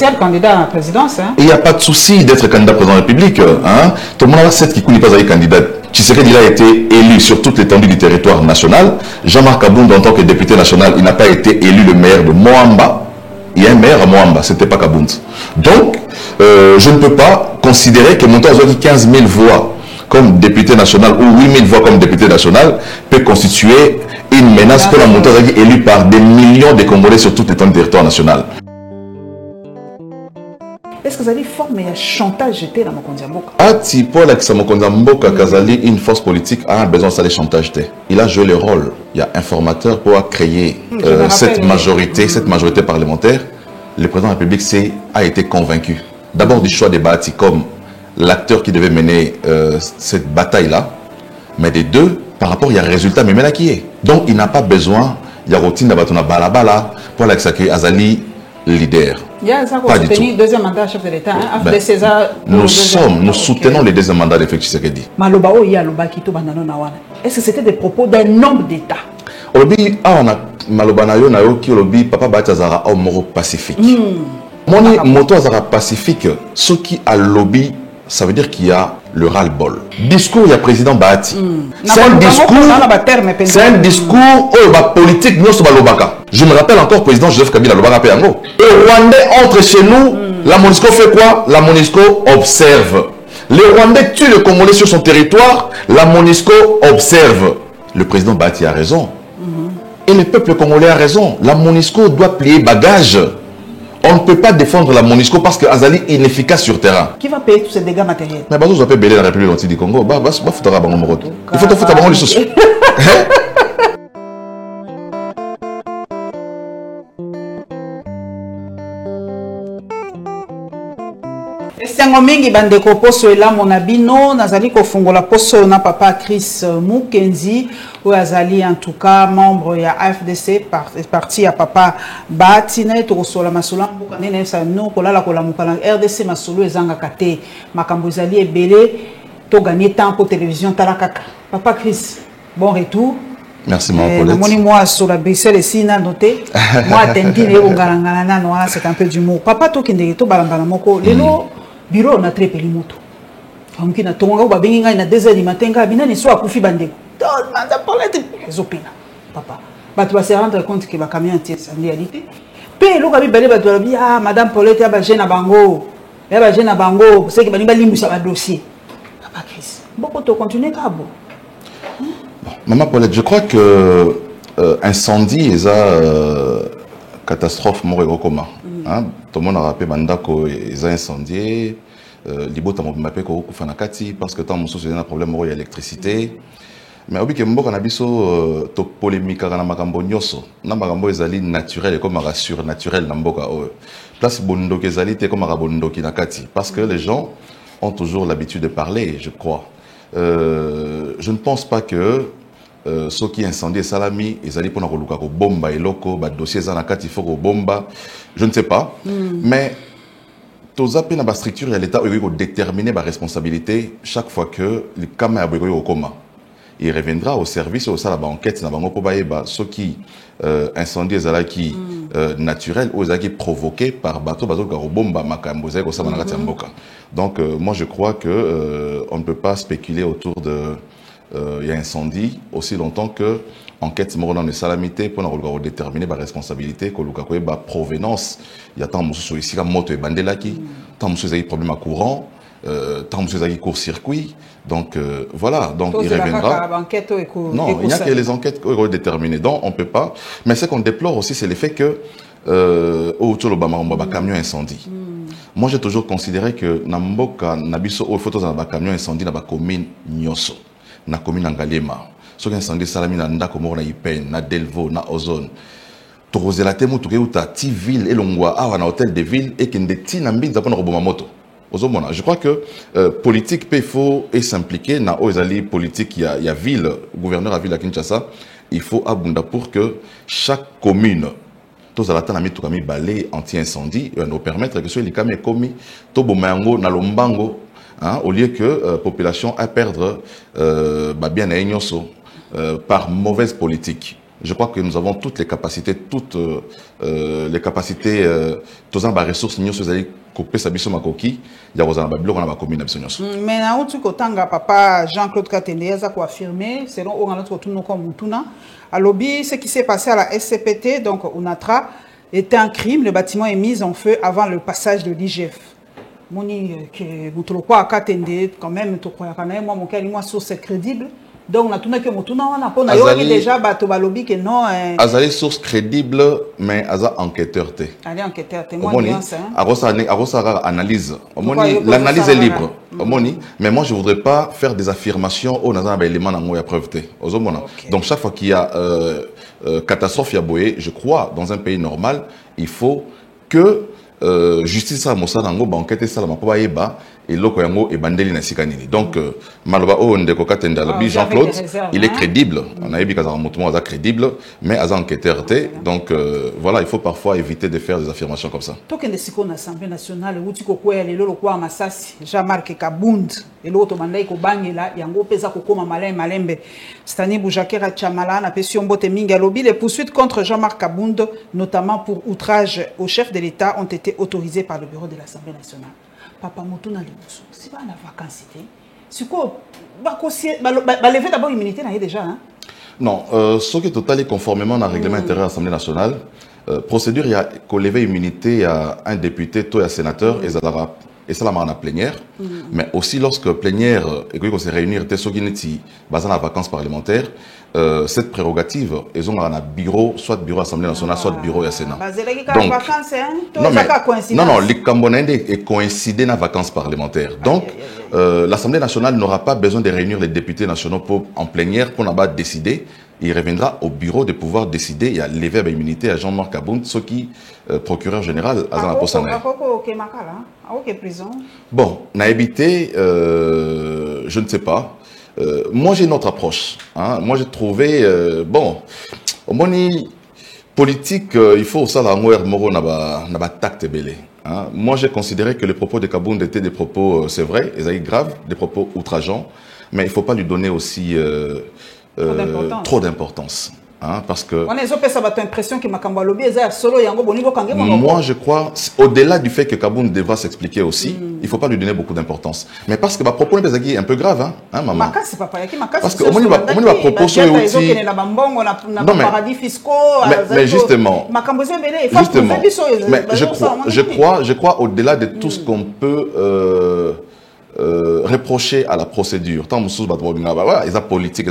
tel candidat à la présidence. Hein? Il n'y a pas de souci d'être candidat président de la République. Hein? Tout le monde a cette qui ne pas être candidat. Tshisekedi a été élu sur toute l'étendue du territoire national. Jean-Marc Kabound, en tant que député national, il n'a pas été élu le maire de Moamba. Il y a un maire à Moamba, ce n'était pas Kabound. Donc, je ne peux pas considérer que Monta Azouaki 15 000 voix comme député national ou 8 000 voix comme député national peut constituer une menace pour la Monta Azouaki élue par des millions de Congolais sur toute l'étendue du territoire national. Est-ce que vous avez formé un chantage jeté dans Mokonzi Mboka? Ah, si Paul Mokonzi Mboka Kazali, une force politique a besoin de chantage. Il a joué le rôle. Il y a un formateur pour créer cette majorité parlementaire. Le président de la République a été convaincu. D'abord du choix des Bati comme l'acteur qui devait mener cette bataille-là. Mais des deux, par rapport, il y a un résultat, mais là qui est. Donc, il n'a pas besoin, il y a routine d'abatona balabala pour l'accès Azali leader. Pas du tout. Deuxième mandat chef de l'État. Nous soutenons les deuxième mandats de Félix Tshisekedi. Est-ce que c'était des propos d'un homme d'État? Olobi awana malobanayo na yo ki olobi papa Batazara au moro pacifique. Moni moto azara pacifique, ce qui a lobby, ça veut dire qu'il y a le ras-le-bol. Discours, il y a président Bahati. C'est un discours politique, je me rappelle encore président Joseph Kabila Lobaka Peyango. Et Rwandais entre chez nous, la MONUSCO fait quoi? La MONUSCO observe. Les Rwandais tuent le Congolais sur son territoire, la MONUSCO observe. Le président Bahati a raison. Et le peuple congolais a raison. La MONUSCO doit plier bagage. On ne peut pas défendre la MONUSCO parce que Azali est inefficace sur terrain. Qui va payer tous ces dégâts matériels? Mais vous avez payé la République du Congo. Il faut foutre à les choses. Esengo mingi bandeko poso elamo na bino nazali kofungola poso na papa Chris Mukenzi ou azali en tout cas membre ya AFDC parti ya papa Bahati na to kosola masolo mboka nene sa no kolala kolamuka na RDC masolo ezanga kate makambo ezali ebele to gagner temps pour télévision talakaka. Papa Chris, bon retour. Merci mon Paulette. Moni moi sur la Bruxelles ici na noté. Moi attendi ne ongalangana na no c'est un peu d'humour. Papa to kinde to balambala moko lelo bureau na très pelimoto. On qui na tonga ba benga na 2h du matin ga bina ni so akufi bandeko. To manda Paulette ezopina. Papa. Ba tu vas se rendre compte que ba camion anti en réalité. Pe lo ga bi bale ba to bi ah madame Paulette ya ba jeune bango. Ya ba jeune bango, c'est que ba nimba limbusa ba dossier. Papa Chris. Beaucoup to continuer kabo. Maman Paulette, je crois que incendie et catastrophe mort comment. Tout le monde a rappelé Bandako et incendié. Libota m'a appelé Fanakati parce que tant mon souci un problème de l'électricité. Mais au que mboka na biso to polémique na makambo nyoso. Na makambo ezali naturel et comme surnaturel na mboka place bondo kezali te comme bondo ki nakati parce que les gens ont toujours l'habitude de parler, je crois. Je ne pense pas que ceux qui incendient Salami, ils allaient pour nous bomba et loco, dossier zanakati faut bomba, je ne sais pas. Mais tous appels dans la structure et l'État ont déterminer ma responsabilité chaque fois que les caméras au coma. Il reviendra au service au salle enquête na bango pour ceux qui incendient Zalaki naturel ou qui provoqués par bateau bomba makambo au sabanakati mboka. Donc moi je crois que on ne peut pas spéculer autour de il y a incendie aussi longtemps que enquête morale de salamité pour nous déterminer la responsabilité que la provenance il y a tant de ici la moto et bandelaki tant de problèmes à courant tant de court-circuit donc voilà donc il reviendra non il n'y a que les enquêtes déterminées donc on peut pas mais ce qu'on déplore aussi c'est le fait que autour de camion incendie. Moi j'ai toujours considéré que Namboka Nabiso au photos dans camion incendie dans la commune Nyoso na commune Ngalema ce qui incendie Salami na ndako moko na Ipen na Delvaux na Ozone torozela temo tuke uta ti ville elongwa awa na hôtel de ville et kende ti na mbinza pona roboma moto ozomona je crois que politique il faut s'impliquer na ozali politique il y a ville gouverneur à ville à Kinshasa il faut abunda pour que chaque commune tous à la temps ami balai anti-incendie nous permettre que soit les caméras commis to bomango na lombango. Hein, au lieu que population à perdre bien à par mauvaise politique. je crois que nous avons toutes les capacités, toutes les capacités, tous les ressources, nous sommes couper sa biso makoki, il y a rozana babilo on a commune absolument. Mais na outu kotanga papa Jean-Claude Katende a affirmé, selon on a notre tout comme Mutuna, à lobby, ce qui s'est passé à la SCPT, donc UNATRA, était un crime. Le bâtiment est mis en feu avant le passage de l'IGF. Moni que Boutolokwa a Katende, quand même, to croire quand même, moi mon cas, moi source crédible. Donc on a tout que Mutuna on a pas, on a déjà bateau balobi que non. Azali source crédible, mais aza enquêteur té. Allez enquêteur té, moi nuance. Arosa analyse. L'analyse est libre. Mais moi je voudrais pas faire des affirmations au nazan ba élément nango ya preuve té. Donc chaque fois qu'il y a catastrophe ya boye, je crois dans un pays normal, il faut que justice à Mossa nango ba enquête ça la mapoba yeba et loko yango e bandeli na sikanini. Donc maloba o ndeko Katende alobi Jean-Claude, il est crédible. On a ébi kazara motumo aza crédible mais aza enquêteur té. Donc voilà, il faut parfois éviter de faire des affirmations comme ça. Tokende siko na Assemblée nationale uti ko kwela lelo kwa masasi Jean-Marc Kabund et l'autre bandai ko bangela yango pesa ko koma malembe Stani Boujakera Chamala na pession bote minga lobi. Les poursuites contre Jean-Marc Kabund, notamment pour outrage au chef de l'État, ont été autorisées par le bureau de l'Assemblée nationale. Papa Motuna Liboso, si pas la vacance, c'est quoi? Lever d'abord l'immunité déjà. Hein? Non, ce qui est totalement conformément au règlement intérieur de l'Assemblée nationale, procédure, il y a qu'on lever immunité à un député, toi, un sénateur, et ça, la plénière. Mais aussi, lorsque plénière, et qu'on se réunir, basé la vacances parlementaires, cette prérogative, ils ont un bureau, soit bureau Assemblée nationale, soit bureau et Sénat. Donc, non, les Cambonais est coïncidé dans les vacances parlementaires. Donc, l'Assemblée nationale n'aura pas besoin de réunir les députés nationaux en plénière pour n'avoir décidé. Il reviendra au bureau de pouvoir décider. Il y a levé l'immunité à Jean-Marc Kabund, ce qui procureur général à la poste. Bon, n'a habité, je ne sais pas. Moi, j'ai une autre approche. Hein. Moi, j'ai trouvé, bon, au moins, politique, il faut ça, la moro n'a pas tact belé. Moi, j'ai considéré que les propos de Kabund étaient des propos, c'est vrai, ils étaient graves, des propos outrageants, mais il ne faut pas lui donner aussi trop d'importance. Hein, parce que moi je crois, au-delà du fait que Kabund devra s'expliquer aussi, il ne faut pas lui donner beaucoup d'importance. Mais parce que ma propos est un peu grave, hein, maman. Parce que au moins ma propos est aussi. Non mais justement, mais je crois au-delà de tout ce qu'on peut reprocher à la procédure. Tant ils ont politique,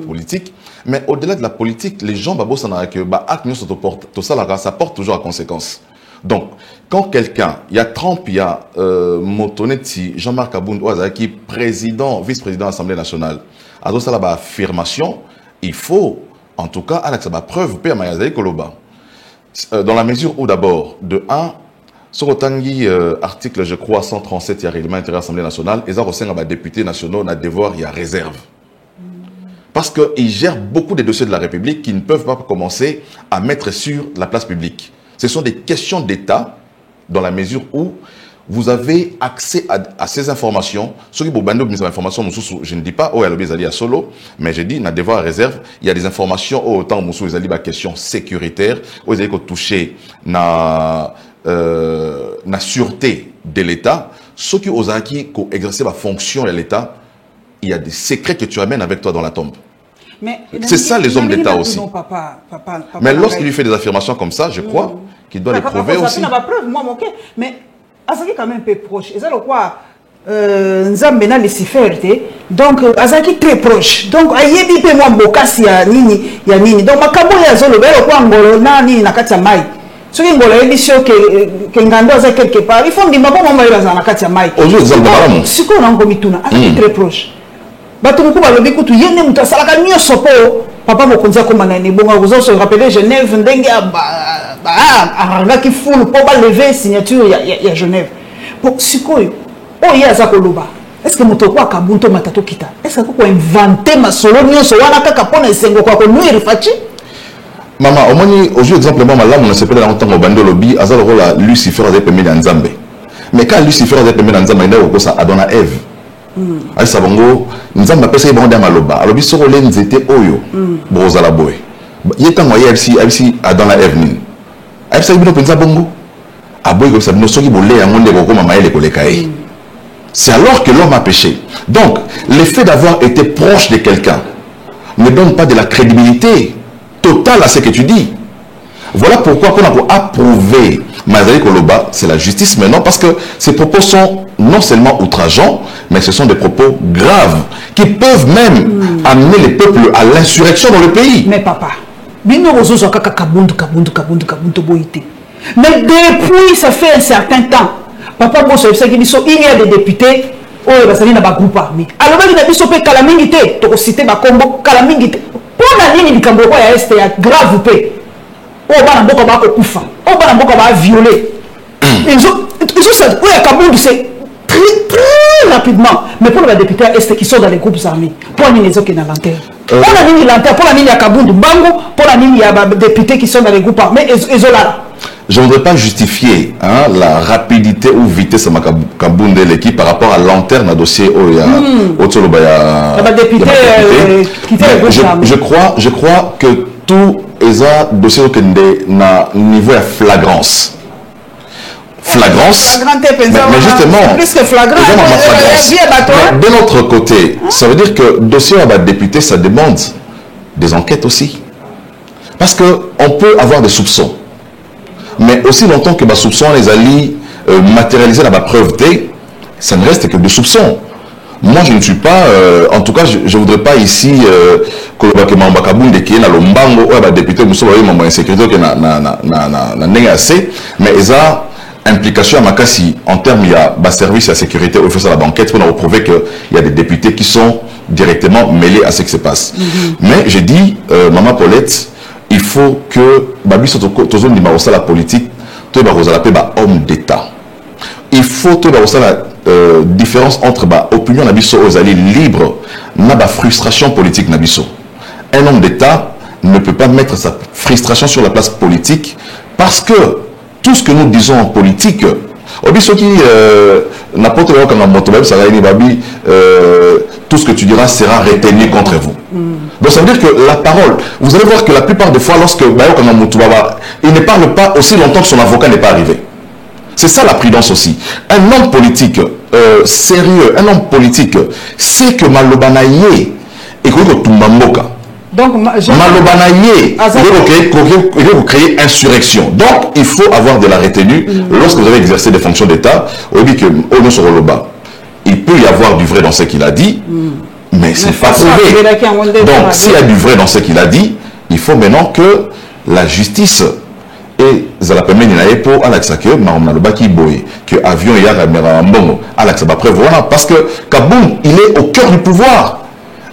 politique. Mais au-delà de la politique, les gens ça porte toujours à conséquence. Donc, quand quelqu'un, il y a Trump, il y a Motonetti, Jean-Marc Kabund, qui président, vice-président de l'Assemblée nationale, à la affirmation, il faut, en tout cas, à la preuve, dans la mesure où d'abord, de 1, sur le article, je crois, 137, il y a règlement intérieur de l'Assemblée nationale, et ça, il y a des députés nationaux, il y a devoir, il y a réserve. Parce qu'ils gèrent beaucoup de dossiers de la République qui ne peuvent pas commencer à mettre sur la place publique. Ce sont des questions d'État, dans la mesure où vous avez accès à ces informations. Ceux qui vous bandent des informations, je ne dis pas, oh, il y a solo, mais je dis, il y a devoir à réserve, il y a des informations, oh, autant, il y a des questions sécuritaires, où il y a touché, la sûreté de l'État, ceux qui osent exercer la fonction de l'État, il y a des secrets que tu amènes avec toi dans la tombe. C'est ça les hommes d'État aussi. Mais lorsqu'il lui fait des affirmations comme ça, je crois qu'il doit les prouver aussi. Mais Azaki est quand même un peu proche. Et ça, le quoi, Nzambena les ciferte. Donc, Azaki très proche. Donc, ayebi pe moi bokasi ya nini. Donc, makabo ya zolo belo kwa ngolo na nini nakati ya mai. Ce qui est émission que Ngando a quelque part, il faut dire que maman na kati ya mai. Ce qu'on a encore mituna, très proche. Batuko balobi kutu yene mutasala nyo sopo papa mokonza koma na nebonga kuzo se rappeler Genève ndenge aranga ki full pour ba lever signature ya Genève. Pour sikoyo o yaza koloba. Est-ce que mutoko akabunto matato kita? Est-ce que ko inventer masolo nyo so wana kaka pona esengo kwa ko nuire fachi? Maman, au moins aujourd'hui exemplement là on ne sait pas dans temps bando lobby azalo la Lucifer a permis dans Nzambe. Mais quand Lucifer a permis dans Nzambe il a ko ça adona Ève. Aïssa bongo nzamba pesa ibongo da maloba alobi soko le nzete oyo bozala boy il est temps moi ici dans la avenue ici il pensa bongo aboy comme ça nous soki bolé à monde ko mama ele ko le kai. C'est alors que l'homme a péché. Donc le fait d'avoir été proche de quelqu'un ne donne pas de la crédibilité totale à ce que tu dis. Voilà pourquoi on a approuvé Mazali Koloba, c'est la justice maintenant, parce que ces propos sont non seulement outrageants, mais ce sont des propos graves, qui peuvent même amener les peuples à l'insurrection dans le pays. Mais papa, mais depuis ça fait un certain temps, papa, il y a des députés, oh, il y a des groupes armés. Alors, il y a des gens qui ont calamité, tu as cité ma combo, calamité. Pour la ligne du Cambodge, il y a grave paix. Oh, bah, on va couper. Oh, bah, on va violer. Ils ont ça. Oui, à Kaboul, c'est très rapidement. Mais pour les députés est qui sont dans les groupes armés, pour les gens qui sont dans l'antenne. Pour la ligne l'antenne, pour la ligne à Kaboul, Bango, pour la ligne, il y a des députés qui sont dans les groupes armés, ils sont là. Je ne voudrais pas justifier la rapidité ou vitesse de Kaboundele qui par rapport à lanterne à dossier je crois que tout est dossier na niveau de flagrance. Flagrance. Mais justement, plus que flagrant. De l'autre côté, ça veut dire que dossier à député, ça demande des enquêtes aussi. Parce qu'on peut avoir des soupçons. Mais aussi longtemps que les soupçons les alliés matérialisés dans la preuve T, ça ne reste que des soupçons. Moi, je ne suis pas, en tout cas, je ne voudrais pas ici que qui est dans l'ombango ou député en sécurité mais ils ont implication à Makassi en termes de service à sécurité au fait de la banquette pour nous prouver qu'il y a des députés qui sont directement mêlés à ce qui se passe. Mais j'ai dit, Maman Paulette, il faut que la politique, homme d'État. Il faut que la différence entre l'opinion aux alliés libres et la frustration politique. Un homme d'État ne peut pas mettre sa frustration sur la place politique parce que tout ce que nous disons en politique, tout ce que tu diras sera retenu contre vous. Donc ça veut dire que la parole, vous allez voir que la plupart des fois, lorsque il ne parle pas aussi longtemps que son avocat n'est pas arrivé. C'est ça la prudence aussi. Un homme politique sérieux, un homme politique, sait que Malobanaye et que Tumbamboka. Donc, Malobanaye, il faut créer insurrection. Donc, il faut avoir de la retenue lorsque vous avez exercé des fonctions d'État. Il peut y avoir du vrai dans ce qu'il a dit, mais ce n'est pas prouvé. Donc, s'il y a du vrai dans ce qu'il a dit, il faut maintenant que la justice et Zalapemé pour Alexa que Maromnalobaki Boye, que avion et Yaramera Mbongo, Alexa prévoir parce que Kabound, il est au cœur du pouvoir.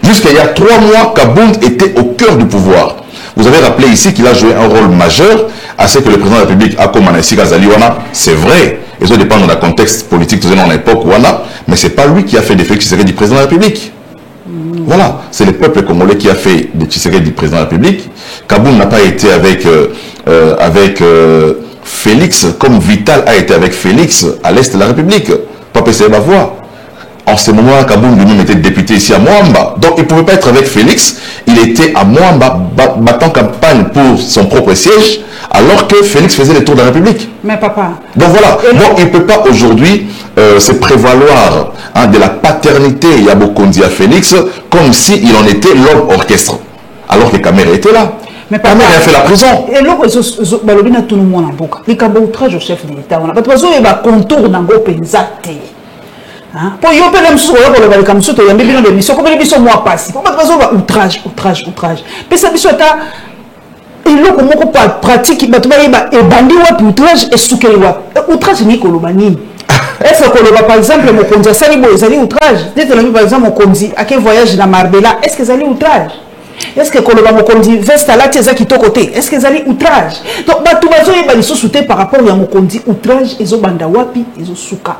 Jusqu'à il y a 3 mois, Kabound était au cœur du pouvoir. Vous avez rappelé ici qu'il a joué un rôle majeur à ce que le président de la République a comme Anassi Gazaliwana. C'est vrai, et ça dépend de contexte politique dans l'époque mais ce n'est pas lui qui a fait des faits qui serait du président de la République. Voilà, c'est le peuple congolais qui a fait des Tshisekedi du président de la République. Kabound n'a pas été avec Félix, comme Vital a été avec Félix à l'est de la République. Papa Seba voix. En ce moment-là, Kabound lui-même était député ici à Moamba. Donc il ne pouvait pas être avec Félix. Il était à Moamba battant campagne pour son propre siège, alors que Félix faisait le tour de la République. Mais papa... Donc voilà, donc il ne peut pas aujourd'hui se prévaloir de la paternité Yabokondi à Félix comme s'il en était l'homme orchestre. Alors que Kamera était là. Mais Kamera a fait la prison. Et là, tout le monde en boucle. Il y a un outrage au chef de l'État. Parce qu'il y a un contour dans le pays. Pour y opérer le comme ça, il y a des émissions, comme les émissions moi passées. Pour pas outrage. Mais ça dit il y a pas pratique, mais il y a bandi ou outrage et souké outrage ni kolobani. Est-ce que par exemple mon conduit ça les outrage. Dites-le par exemple mon conduit à quel voyage dans Marbella, est-ce que ça les outrage? Est-ce que mon conduit veste à la tiesa qui côté? Est-ce que ça les outrage? Donc tout bazo y bali sauté par rapport à mon conduit outrage et zo banda wapi et zo souka.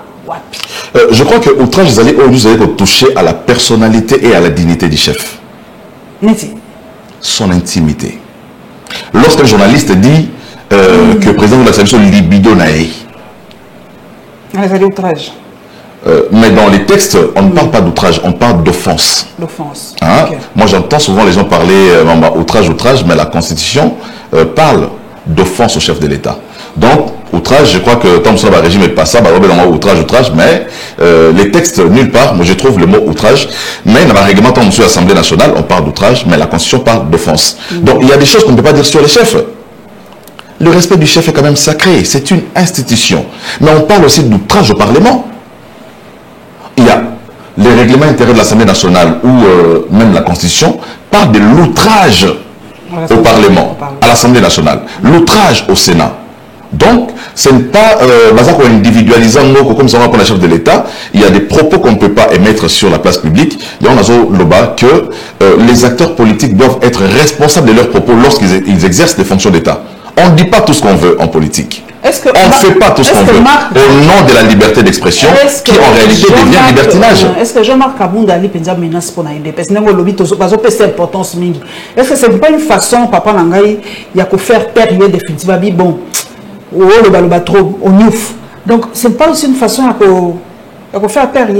Je crois que outrage, vous allez toucher à la personnalité et à la dignité du chef. Son intimité. Lorsqu'un journaliste dit que le président de la sélection libido naï. Allez, outrage. Mais dans les textes, on ne parle pas d'outrage, on parle d'offense. L'offense. Hein? Okay. Moi, j'entends souvent les gens parler outrage, mais la Constitution parle d'offense au chef de l'État. Donc, outrage, je crois que tant que le régime est pas ça, outrage, mais les textes, nulle part, moi je trouve le mot outrage, mais dans le règlement, tant que l'Assemblée nationale, on parle d'outrage, mais la Constitution parle d'offense. Donc, il y a des choses qu'on ne peut pas dire sur les chefs. Le respect du chef est quand même sacré, c'est une institution. Mais on parle aussi d'outrage au Parlement. Il y a les règlements intérieurs de l'Assemblée nationale ou même la Constitution parlent de l'outrage au Parlement, à l'Assemblée nationale, l'outrage au Sénat. Donc, ce n'est pas individualisant comme ça pour la chef de l'État. Il y a des propos qu'on ne peut pas émettre sur la place publique. Il y a que les acteurs politiques doivent être responsables de leurs propos lorsqu'ils exercent des fonctions d'État. On ne dit pas tout ce qu'on veut en politique. On ne fait pas tout ce qu'on veut au nom de la liberté d'expression qui en réalité devient libertinage. Est-ce que Jean-Marc Kabounda a une menace pour l'indépendance? Est-ce que ce n'est pas une façon, papa Nangaï, il y a qu'à faire perdre définitivement bon, donc ce n'est pas aussi une façon à faire perdre?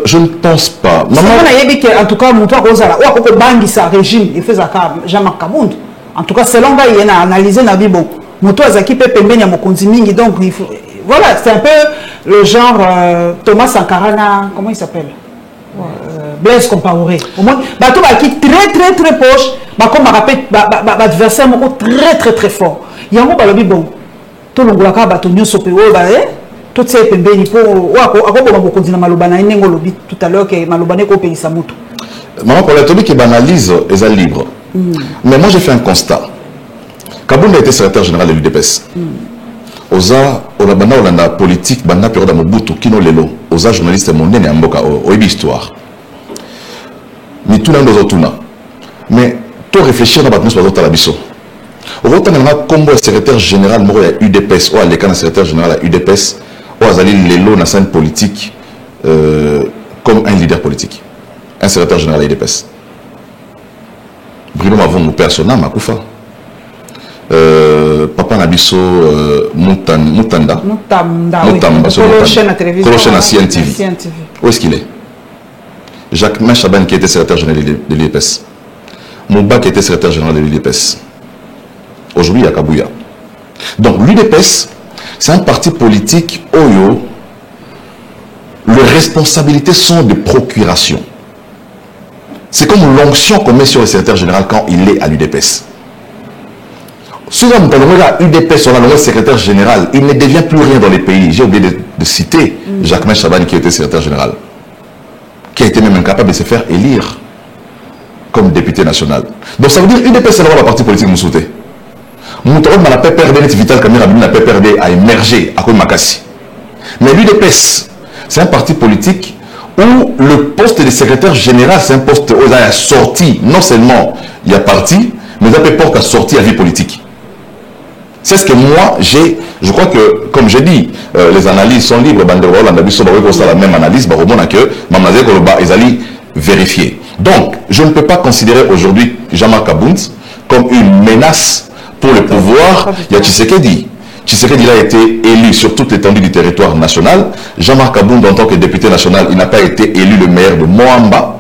Je ne pense pas. En tout cas, mon toit Rosala, ou à bangi sa régime, il fait ça Jean-Marc Kabounda. En tout cas, selon moi, il y a analysé la vie bon. Moto Azaki Pepe Mbenya Mokonzi Mingi, donc il faut... Voilà, c'est un peu le genre Thomas Sankarana, comment il s'appelle, Blaise Compaoré. Au moins, bateau qui très proche, comme ma rappelle, adversaire très très fort. Il y a un balobi bon. Tout le monde a bateau nyo sopé tout ces pembeni pour ou Mokonzi na malobana inengo lobi tout à l'heure que malobane ko pays samuto. Maman pour la tobi qui banalise est libre. Mais moi j'ai fait un constat. Kabounda était secrétaire général de l'UDPS. Oza, on a la politique, banda période Mobutu, Kino Lelo, Oza journaliste monnaie et Mboka, Oebi histoire. Mais tout le monde mais tout réfléchir dans la bataille sur la biso. Autant on a comme secrétaire général de l'UDPS, ou à l'écran secrétaire général de l'UDPS, ou à Zali Lelo dans la scène politique, comme un leader politique, un secrétaire général de l'UDPS. Bruno Mavon, mon personnel, Makoufa. Papa Nabiso Mutanda. Colochena CNTV. Où est-ce qu'il est? Jacques Chaban qui était secrétaire général de l'UDPS. Mouba qui était secrétaire général de l'UDPS. Aujourd'hui, il y a Kabouya. Donc l'UDPS, c'est un parti politique Oyo. Les responsabilités sont de procuration. C'est comme l'onction qu'on met sur le secrétaire général quand il est à l'UDPS. Souvent, on parle de l'UDPS, on a le secrétaire général. Il ne devient plus rien dans les pays. J'ai oublié de citer Jacques Chaban qui était secrétaire général. Qui a été même incapable de se faire élire comme député national. Donc ça veut dire l'UDPS, c'est la partie politique Moussouté. Moutarod n'a pas perdu, Vital Kamira n'a pas perdu à émerger à Makassi. Mais l'UDPS, c'est un parti politique où le poste de secrétaire général, c'est un poste où il a sorti, non seulement il y a parti, mais il y a pas qu'à sortir à vie politique. C'est ce que moi, je crois que, comme je dis, les analyses sont libres, la même analyse, ils allaient vérifier. Donc, je ne peux pas considérer aujourd'hui Jean-Marc Kabounda comme une menace pour le pouvoir. Il y a Tshisekedi. Tshisekedi a été élu sur toute l'étendue du territoire national. Jean-Marc Kabounda, en tant que député national, il n'a pas été élu le maire de Moamba.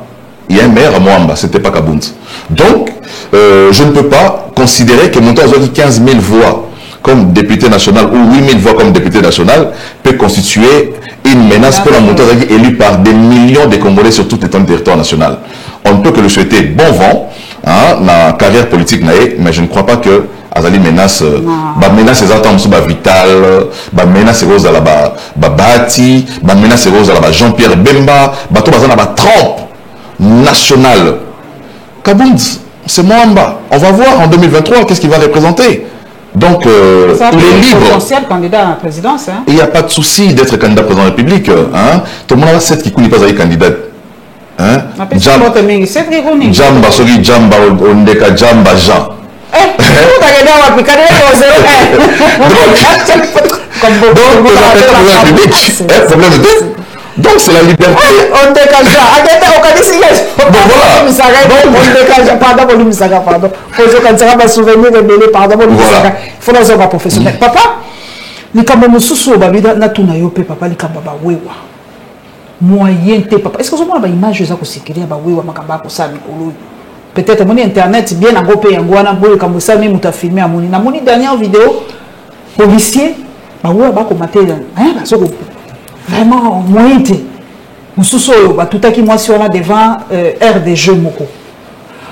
Il y a un maire à Moamba, ce n'était pas Kabounda. Donc, je ne peux pas considérer que Monta a 15 000 voix comme député national ou 8 000 voix comme député national peut constituer une menace pour la Monta élu par des millions de Congolais sur toute l'étendue du territoire national. On ne peut que le souhaiter bon vent dans la carrière politique, mais je ne crois pas que Azali menace, menace les attentes sur Vital, menace rose à la Bati, menace rose à la Jean-Pierre Bemba, bateau bazana ba trompe nationale. Kabounda, c'est Moamba. On va voir en 2023 qu'est-ce qu'il va représenter. Donc, il est libre. Potentiel candidat à la présidence. Hein? Il n'y a pas de souci d'être candidat président de la République. Hein? Tout le monde a 7 qui ne connaît pas être candidat. Hein? Jamba, Sogi, Jamba, Ondeka, Jamba, Jean. Donc c'est la liberté. On décale. Bon voilà. Pardon. Il faut pas professionnel. Papa, les Camerounais sous babida na tuna yope papa les Kambaba wewa. moyen te papa. Est-ce que vous avez une image de sécurité bah oui makamba ko ça mikolo. Peut-être mon internet bien en gopé ngwana boye comme ça même tu as filmé à mon na mon dernière vidéo policier bah oui ba ko mater hein bah vraiment moyen te mususo ba tout qui moi si on a devant aire des jeux moko.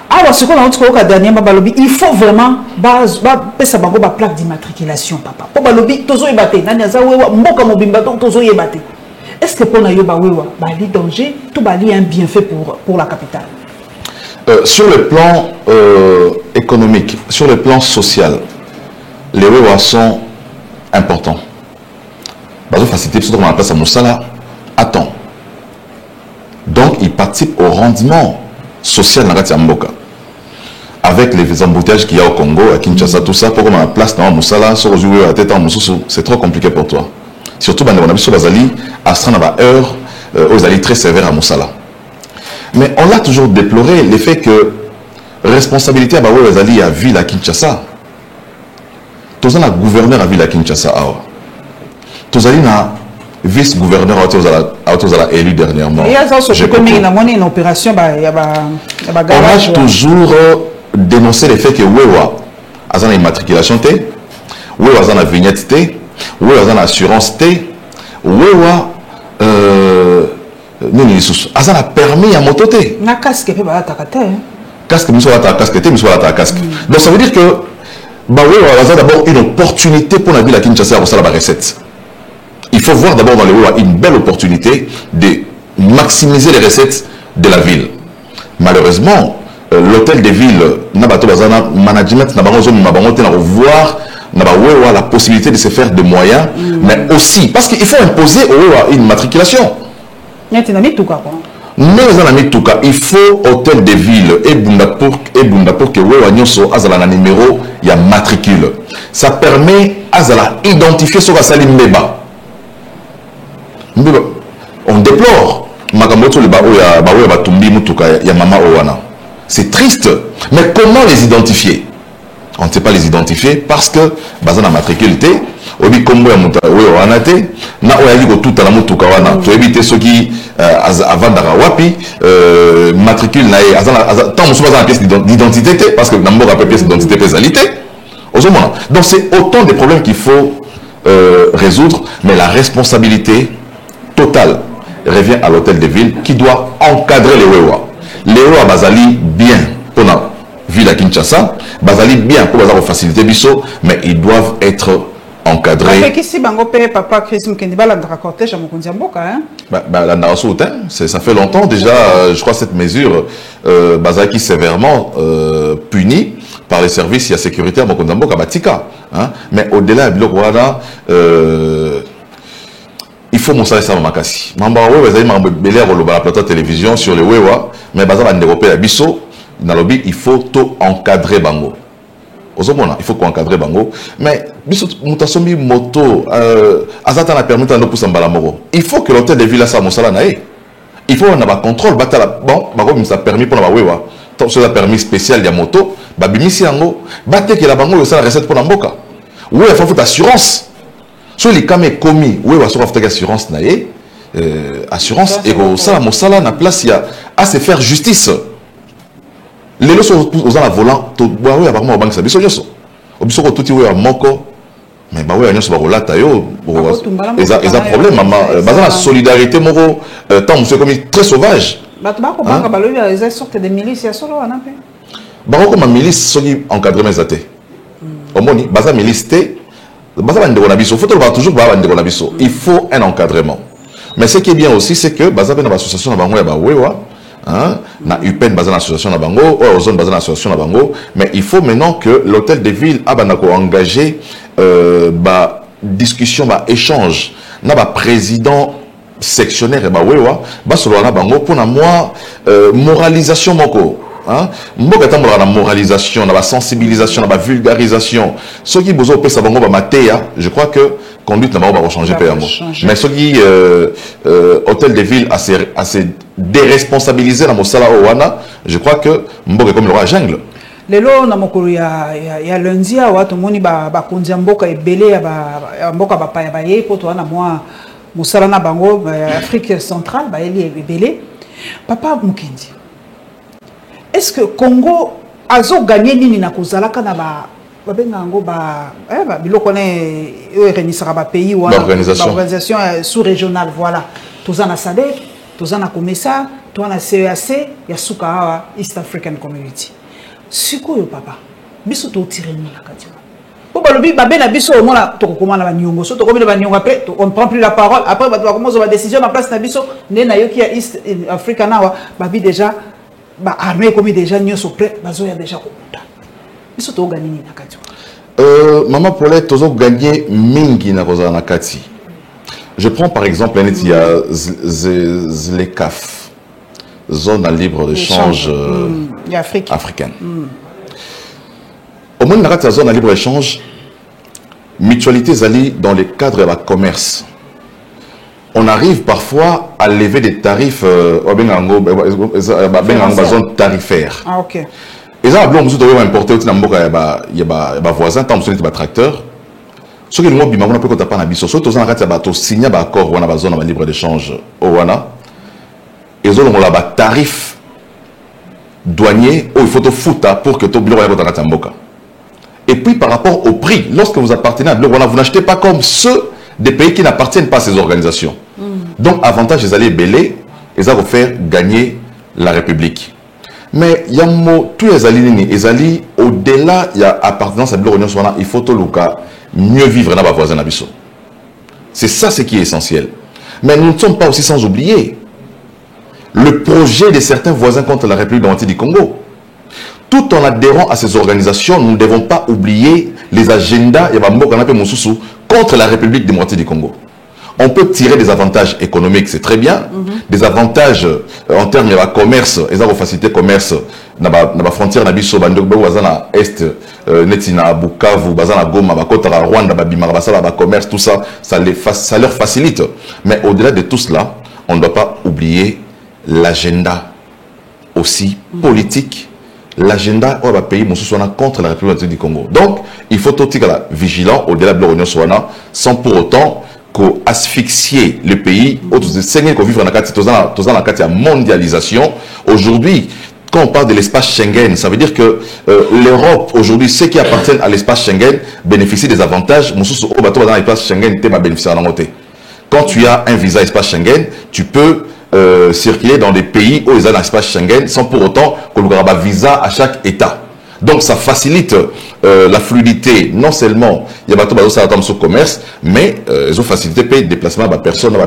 Alors ce qu'on a dit au dernier balobi il faut vraiment base pesa bango ba plaque d'immatriculation papa. Po balobi tozo yebate nani aza wewa mboka mobimba tozo yebate. Est-ce que pour Nayoba Wewa, bali danger, tout bali un bienfait pour la capitale? Sur le plan économique, sur le plan social, les Wewa sont importants. Bazo facilité, surtout dans la place à Moussala, attend. Donc, ils participent au rendement social dans la Mboka. Avec les embouteillages qu'il y a au Congo, à Kinshasa, tout ça, pour qu'on ait la place dans Moussala, c'est trop compliqué pour toi. Surtout dans les Bazali, Astran a heure aux alliés très sévères à Moussala. Mais on a toujours déploré l'effet que responsabilité à Baoué Bazali à ville à Kinshasa. Tous les gouverneurs à ville à Kinshasa. Tous les vice-gouverneurs à élu dernièrement. Il y a une opération. On a toujours dénoncé l'effet que Wewa a une immatriculation, Wewa a une vignette. Oui, on a assurance T. Oui, on a permis à moto T. Na casque peut pas attaquer. Casque, mais soit casque T, mais soit casque. Donc ça veut dire que bah oui, on a d'abord une opportunité pour la ville à Kinshasa pour ça la recette. Il faut voir d'abord dans les Wewa une belle opportunité de maximiser les recettes de la ville. Malheureusement, l'hôtel de ville n'a pas management n'a pas revoir la possibilité de se faire de moyens, mais aussi parce qu'il faut imposer une matriculation. Mais il faut hôtel de ville et Bundapour que Azala numéro il y a matricule. Ça permet Azala identifier ce que Mbeba. On déplore c'est triste, mais comment les identifier? On ne sait pas les identifier parce que bazana matricule té obi kombo ya muta oyo anate na oya liko tout la mutuka wana to éviter ceux qui avandara wapi matricule na azana tant musu bazana pièce d'identité parce que nambo rappelle pièce d'identité pesalité osomona. Donc c'est autant de problèmes qu'il faut résoudre, mais la responsabilité totale revient à l'hôtel de ville qui doit encadrer les Wewa. Les Wewa bazali bien pour la ville à Kinshasa, bazali bien pour faciliter biso, mais ils doivent être encadrés. Ça fait longtemps déjà, je crois cette mesure bazaki sévèrement punie par les services sécuritaires Mokondamboka Batika. Mais au-delà de Blogwada, il faut montrer ça à Makassi. Mamba ouais, vous avez m'embêter la plateau télévision sur le Wewa, mais bazala ndéropé à biso. Il faut tout encadrer bango. Il faut encadrer bango. Mais mutasombi moto azata na permis de pousser mbalamoro. Il faut que l'hôtel de ville sa mosala nae. Il faut on a contrôle batala bon bango ça permis pour na wewa. Tant ça permis spécial ya moto, ba bimisi yango, batte que la bango ça la recette pour na mboka. Oui, il faut assurance. Sur les camés commis, oui, on va faire assurance nae. Assurance et ça la mosala na place ya à se faire justice. Les lois sont aux en volant, tout bois apparemment au banque ça biso nyoso. Obiso ko tuti wa moko mais ba we nyoso ba rolata yo eza problème maman bazana la solidarité moko tant monsieur comme très sauvage. Ba ko banka ba lo ya eza sorte de milice ya solo wana pe. Ba ko ma milice soki encadrement zaté. Omoni baza milice té baza bande na biso faut toujours ba bande na biso. Il faut un encadrement. Mais ce qui est bien aussi c'est que baza na association na bango ya ba wewa na UPEN bazana association na bango ozone bazana association na bango, mais il faut maintenant que l'hôtel de ville a engagé discussion échange na ba président sectionnaire et ba wewa ba solo na bango pour na moi moralisation moko mboka tambola na moralisation na ba sensibilisation na ba vulgarisation ce qui besoin pesa bango ba matéa. Je crois que conduite na bango va changer pe yango, mais ce qui hôtel de ville a se déresponsabiliser na mosala owana. Je crois que mboka comme le roi jungle lelo na mokolo ya lundi a watu moni ba konzi mboka ebele ya mboka ba pa ya ba ye poto na moi Moussalana Bango, Afrique centrale, Eli et Bélé. Papa Mukendi, est-ce que Congo a gagné nini na kozala kana ba babengango ba biloko ne réunissera ba pays ou organisation sous-régionale voilà. Tozana SADC, tozana Komesa, tozana CEAC, ya suka East African Community. Sikoyo papa, biso to tirer ni la kati. Pour balobi ba ben biso o mona to komana ba nyongo so to komina ba nyongo après on ne prend plus la parole après ba commence ba décision na place na biso ne na yoki ya East Africa nawa ba bi déjà ba armée comme déjà nyoso prêt bazo ya déjà kokuta. Biso to gagner ni na kati. Maman Paulette tozo gagner mingi na kozana na kati. Je prends par exemple il y a ZLECAf, zone à libre d'échange africaine. Au moins dans la zone à libre échange, mutualité zali dans le cadre de la commerce. On arrive parfois à lever des tarifs zone tarifaire. Ah ok. Et ça, on doit importer aussi dans le voisin, tant que des tracteurs. Ce qui est le mot bimamon, on peut pas na biso. Surtout dans la bateau signé un accord ou on a zone de libre échange au wana. Et ça, on a un tarif douanier où il faut te foutre pour que tu bureau aille dans mboka. Et puis par rapport au prix, lorsque vous appartenez à bureau, vous n'achetez pas comme ceux des pays qui n'appartiennent pas à ces organisations. Donc avantage les alliés belés, et ça va faire gagner la République. Mais il y a tous les alliés, au-delà, il y a appartenance à bureau, il faut tout le cas mieux vivre dans la voisin d'Abisso. C'est ça ce qui est essentiel. Mais nous ne sommes pas aussi sans oublier le projet de certains voisins contre la République démocratique du Congo. Tout en adhérant à ces organisations, nous ne devons pas oublier les agendas contre la République démocratique du Congo. On peut tirer des avantages économiques, c'est très bien. Des avantages en termes de commerce, ils ont facilité le commerce dans la frontière de l'Est, Netina, Bukavu, Goma, Rwanda, commerce, tout ça, ça leur facilite. Mais au-delà de tout cela, on ne doit pas oublier l'agenda aussi politique. L'agenda au pays contre la République du Congo. Donc, il faut être vigilant au-delà de l'Union sans pour autant asphyxier le pays. Vivre dans la mondialisation. Aujourd'hui, quand on parle de l'espace Schengen, ça veut dire que l'Europe, aujourd'hui, ceux qui appartiennent à l'espace Schengen bénéficient des avantages. Dans l'espace Schengen, quand tu as un visa espace Schengen, tu peux circuler dans des pays où ils ont l'espace Schengen sans pour autant qu'on ait un visa à chaque État. Donc ça facilite la fluidité, non seulement il y a le commerce, mais ils ont facilité le déplacement de personnes,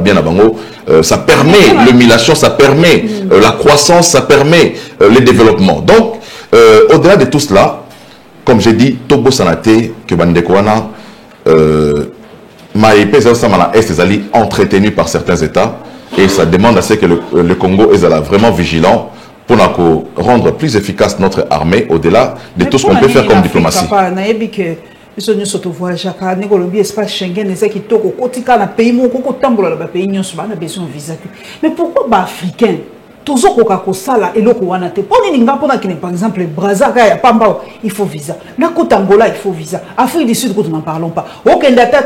ça permet l'émulation, ça permet la croissance, ça permet le développement. Donc au-delà de tout cela, comme j'ai dit, Togo Sanate, que Bandekwana, Maïpé, est entretenu par certains États. Et ça demande à ce que le Congo est vraiment vigilant pour rendre plus efficace notre armée au-delà de tout ce qu'on peut faire comme diplomatie. Mais pourquoi les Africains toujours par exemple le Brazza il faut visa, Angola il faut visa, Afrique du Sud nous n'en parlons pas. Aucun data.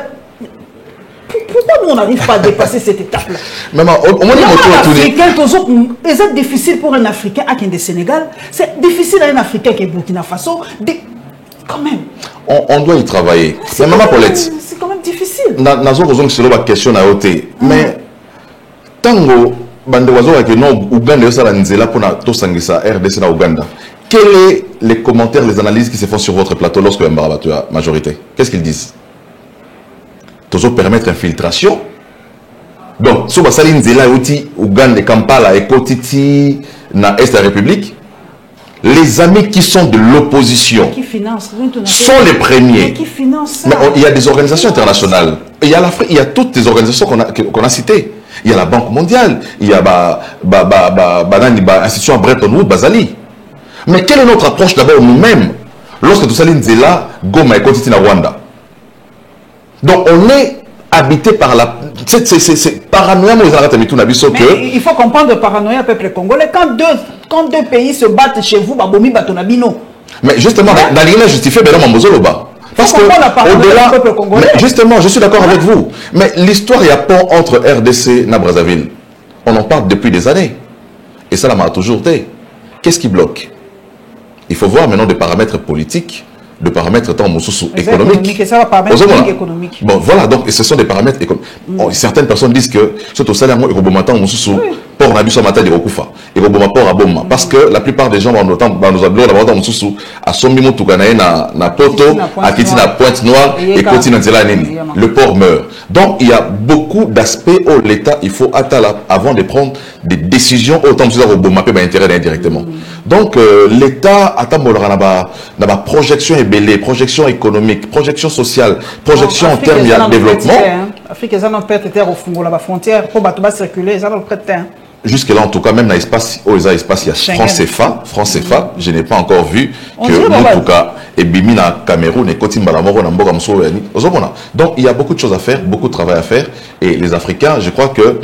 Pourquoi nous on n'arrive pas à dépasser cette étape-là? C'est difficile pour un Africain à qui est Sénégal, c'est difficile à un Africain qui est Burkina Faso. Quand même. On doit y travailler. C'est quand même difficile. C'est la question à ôter. Mais tango bandewazo que non Ouganda ça la nzela pour na to sangisa RDC na Ouganda. Quels sont les commentaires, les analyses qui se font sur votre plateau lorsque vous avez la majorité? Qu'est-ce qu'ils disent? Toujours permettre infiltration. Donc, si vous avez dit Ouganda, Kampala et Kotiti, na Est de la République, les amis qui sont de l'opposition sont les premiers. Mais il y a des organisations internationales. Il y a l'Afrique, il y a toutes les organisations qu'on a citées. Il y a la Banque mondiale, il y a l'institution Bretton Woods, Basali. Mais quelle est notre approche d'abord nous-mêmes lorsque tout ça là, Goma et Kotiti na Rwanda? Donc on est habité par la... C'est paranoïa, mais il faut comprendre le paranoïa peuple congolais. Quand deux pays se battent chez vous, mais justement, dans l'île justifié, Parce que au-delà, justement, je suis d'accord avec vous. Mais l'histoire, il y a pont entre RDC et Brazzaville. On en parle depuis des années. Et ça, là, m'a toujours été. Qu'est-ce qui bloque? Il faut voir maintenant des paramètres politiques, de paramètres économiques. Et ça va paramètres économiques. Bon, voilà, donc ce sont des paramètres économiques. Certaines personnes disent que c'est au salaire moi et au bon matin, on sous pour n'abus matin de Rokufa et au bon matin à Boma. Parce que la plupart des gens vont nous habiller d'abord dans sous à Somimo Tukanae na Poto, à Kitina Pointe Noire et continue le port meurt. Donc il y a beaucoup d'aspects où l'État, il faut attendre avant de prendre des décisions autant que au bon matin intérêt indirectement. Donc l'État attend la projection ébélée, projection économique, projection sociale, projection en termes de développement. Afrique, ils ont perdu terre au fond de la frontière pour circuler, ils ont perdu terre. Jusque-là, en tout cas, même dans l'espace, il y a France CFA, je n'ai pas encore vu que, en tout cas, et Bimina, Cameroun, et Kotimbalamoro, Namboga, donc, il y a beaucoup de choses à faire, beaucoup de travail à faire, et les Africains, je crois que,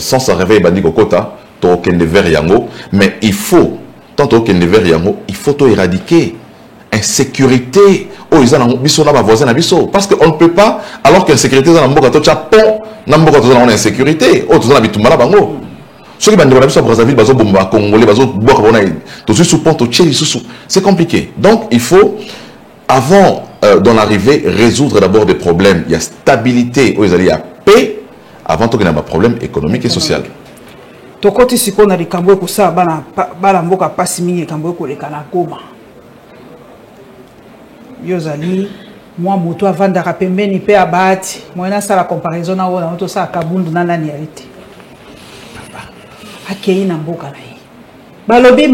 sans se réveiller, Bandi Kokota, mais il faut, tant qu'il il faut éradiquer insécurité. Oh, ils ont voisin parce qu'on ne peut pas, alors qu'insécurité, ils ont insécurité. Oh, ils ont la bango. Ceux qui ont Brazzaville, c'est compliqué. Donc, il faut, avant d'en arriver, résoudre d'abord des problèmes. Il y a stabilité, il y a paix, avant qu'il y ait un problème économique et social. Tokoti siko na likambo ko sa bana mboka pasi mingi likambo ko lekana koma. Yozali moi moto avandaka pembeni pe abati moyena sala comparaison na wona moto sa kabundu na nani arite. Papa akei na mboka na ye. Balobi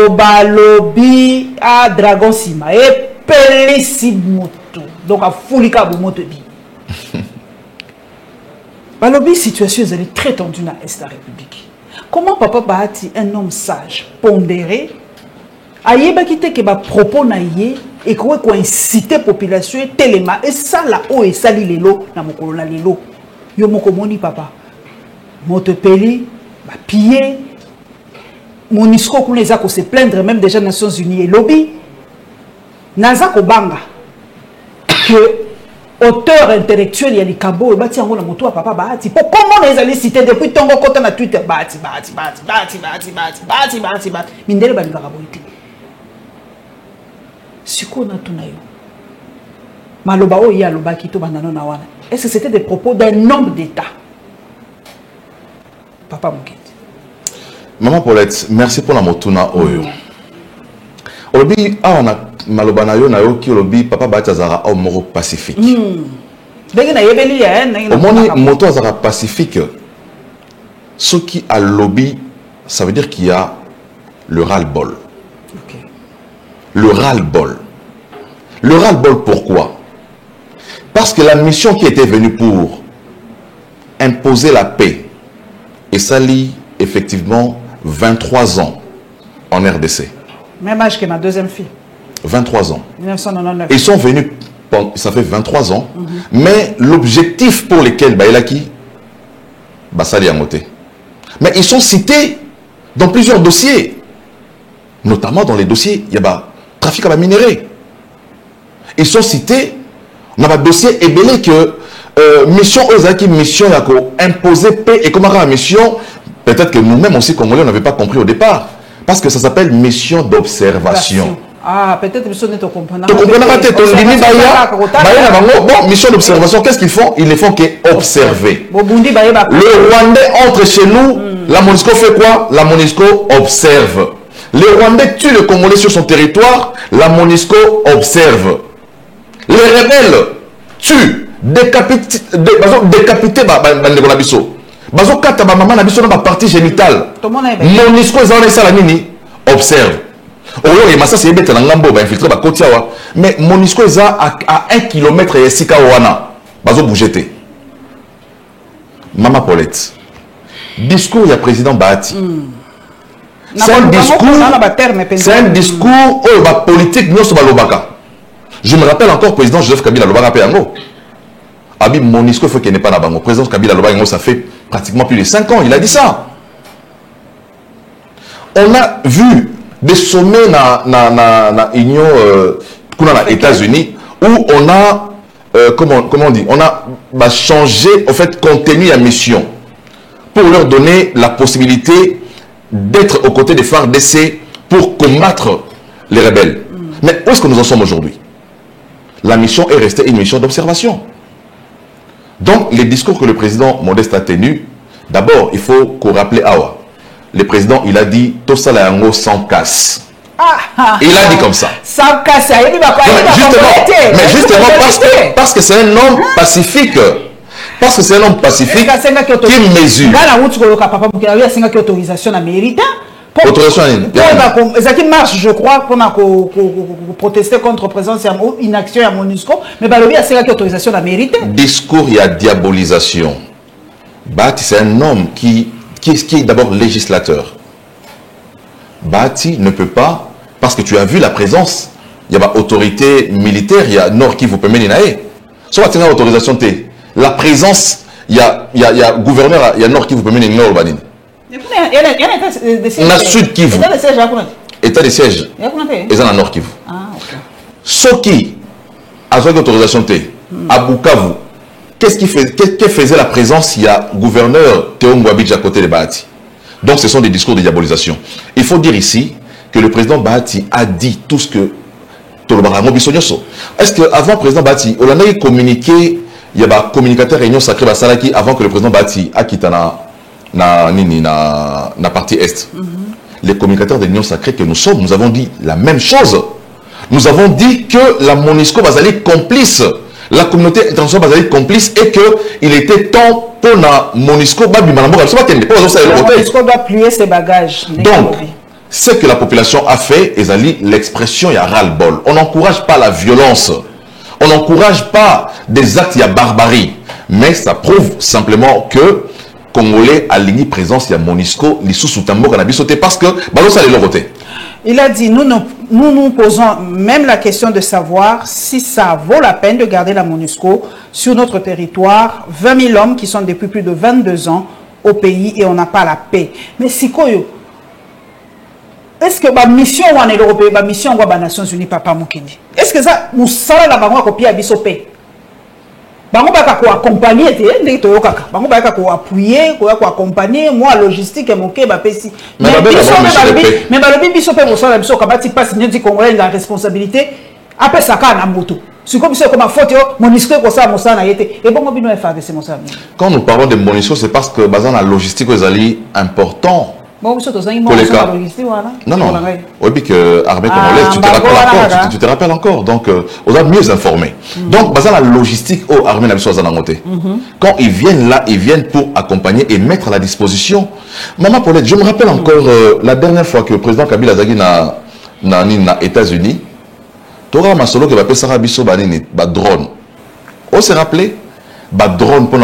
balobi a dragon sima e pelisi moto. Donc a fulika bo moto bi. Balobi situation est très tendue dans l'Est de la République. Comment Papa Bahati, un homme sage, pondéré, a quitté que propos naïe et qu'on incite la population téléma et ça là où et ça li lelo na mokolo na lelo yo mokomoni papa motepeli ba piller monisco qu'on les a se plaindre même déjà Nations Unies et lobby naza ko banga que auteur intellectuel ya likambo bati yango na moto wa Papa Bahati pour comment les allez citer depuis tongo kota na Twitter Bahati mindele ba ngaka boite siko na tunayo maloba o ya loba kito banano na wana est-ce que c'était des propos d'un homme d'État Papa Mokete. Maman Paulette, merci pour la motuna oyo. Obi a on a maloba na yo na yo ki obi Papa Bahati azara au moro pacifique. Ndenge na yebeli ya na omoni moto azara pacifique. Ce qui a lobby, ça veut dire qu'il y a le ras-le-bol. Okay. Le ras-le-bol. Le ras-le-bol pourquoi? Parce que la mission qui était venue pour imposer la paix et ça lie effectivement 23 ans en RDC. Même âge que ma deuxième fille. 23 ans. 1999. Ils sont venus, ça fait 23 ans, mais l'objectif pour lequel Baïlaki, ça l'y a moté. Mais ils sont cités dans plusieurs dossiers, notamment dans les dossiers, il y a trafic à la minerai. Ils sont cités dans le dossier ébélé que mission Ozaki, mission imposer paix et comment la mission, peut-être que nous-mêmes aussi, Congolais, on n'avait pas compris au départ, parce que ça s'appelle mission d'observation. Ah, peut-être que vous comprenez. Bon, mission d'observation, qu'est-ce qu'ils font? Ils ne font qu'observer. Le Rwandais entre chez nous, la MONUSCO fait quoi? La MONUSCO observe. Les Rwandais tuent le Congolais sur son territoire, la MONUSCO observe. Les rebelles tuent, décapitent Bandegolabiso. Bazo kata ba maman na biso na partie génitale. MONUSCO observe. Oyo massa c'est bête na ngambo ba infiltrer ba kotiawa mais MONUSCO à 1 km et sika wana bazo bougeter. Maman Paulette. Discours il y a président Bahati. C'est un discours politique nous ba lobaka. Je me rappelle encore président Joseph Kabila lobaka pe yango. Abi MONUSCO faut qu'il n'est pas là bango. Président Kabila lobaka yango ça fait pratiquement plus de 5 ans, il a dit ça. On a vu des sommets dans l'Union, aux États-Unis, où on a, comment on dit, on a changé, en fait, contenu à mission pour leur donner la possibilité d'être aux côtés des FARDC pour combattre les rebelles. Mais où est-ce que nous en sommes aujourd'hui? La mission est restée une mission d'observation. Donc, les discours que le président Modeste a tenus, d'abord, il faut qu'on rappelle Awa. Le président, il a dit « Tosala yango sans casse ». Il a dit comme ça. Sans casse, justement parce que c'est un homme pacifique. Parce que c'est un homme pacifique qui mesure. Autorisation américaine. Autorisation qui marche, je crois, pour protester contre la présence ou inaction à MONUSCO, mais il y a autorisation américaine. Discours, il y a diabolisation. Bati, c'est un homme qui est d'abord législateur. Bati ne peut pas, parce que tu as vu la présence, il y a autorité militaire, il y a Nord qui vous permet d'inaer. Soit tu as autorisation T. La présence, il y a gouverneur, il y a Nord qui vous permet d'inaer au Banin. Il y a Sud Kivu. État de siège. Et ça, Nord Kivu. Ce qui a autorisation T, à Bukavu, que faisait la présence? Il y a gouverneur Théo Ngouabidji à côté de Bahati. Donc ce sont des discours de diabolisation. Il faut dire ici que le président Bahati a dit tout ce que Tolobaramo Bissonyoso. Est-ce qu'avant le président Bahati, on a communiqué, il y a un communicateur réunion sacrée Basalaki avant que le président Bahati a quitté la partie Est. Les communicateurs de l'Union sacrée que nous sommes, nous avons dit la même chose. Nous avons dit que la MONUSCO va aller complice. La communauté internationale va être complice et qu'il était temps pour la MONUSCO doit plier ses bagages. Donc, ce que la population a fait, l'expression, il y a ras-le-bol. On n'encourage pas la violence. On n'encourage pas des actes, il y a barbarie. Mais ça prouve simplement que Congolais a ligné présence, il y a MONUSCO, les sous-soutambo qu'on a sauté parce que ça allait leur côté. Il a dit, nous posons même la question de savoir si ça vaut la peine de garder la MONUSCO sur notre territoire. 20 000 hommes qui sont depuis plus de 22 ans au pays et on n'a pas la paix. Mais si quoi, est-ce que la mission en Europe, la mission des Nations Unies, Papa Mukindi, est-ce que ça, nous savons la banque copier à paix? Bango baka ko accompagner te ndé to yokaka bango baka ko appuyer ko accompagner moi logistique moké ba pesi mais balobi biso pe bosala biso kabati passe nyeti congolais la responsabilité après ça ka na moto c'est comme ça comme faute MONUSCO ko ça mosana yete et bongo bino fa de ces mosana. Quand nous parlons de MONUSCO, c'est parce que bazan la logistique aux alliés important. Bon, vous non, non. Oui, que armée congolaise, tu te rappelles encore. Donc, on a mieux informé. Donc, basant la logistique aux armées nationales, quand ils viennent là, ils viennent pour accompagner et mettre à la disposition. Maman Paulette, je me rappelle encore la dernière fois que le président Kabila Zaghi na États-Unis, Tora Masolo qui va appeler Sarah Bisso Banini, drone. On s'est rappelé, drone pour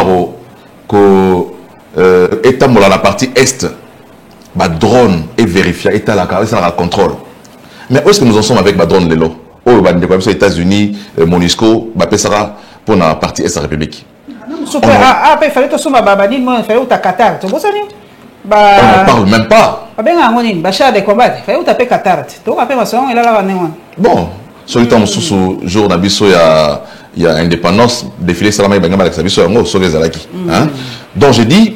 État dans la partie Est. Drone est vérifié, est à la contrôle. Mais où est-ce que nous en sommes avec drone Lelo? Aux États-Unis, MONUSCO, Sara pour la partie Est de la République. On n'en parle même pas. Bon, sur le temps, jour il y a indépendance, défilé Salama et Bangama avec sa vie sur un donc j'ai dit,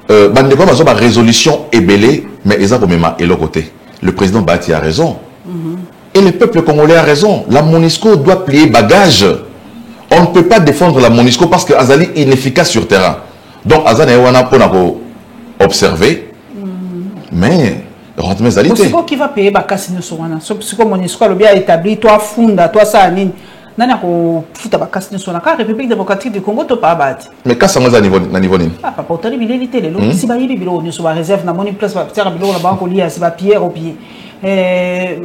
la résolution est belée, mais ils ont et l'autre côté. Le président Bati a raison. Et le peuple congolais a raison. La MONUSCO doit plier bagage. On ne peut pas défendre la MONUSCO parce que Azali est inefficace sur terrain. Donc Azali est pour observer. Mais c'est qui va payer Bakasi Nsowana. C'est comme MONUSCO a établi, toi Funda, toi Sanine. Nana ko futa bakasi ne sona ka République démocratique du Congo to pa bati mais ka sanga za niveau ni papa otali bilité lelo si ba yibi bilo ni so ba réserve na moni place ba tsara bilo na banko lia si ba pierre au pied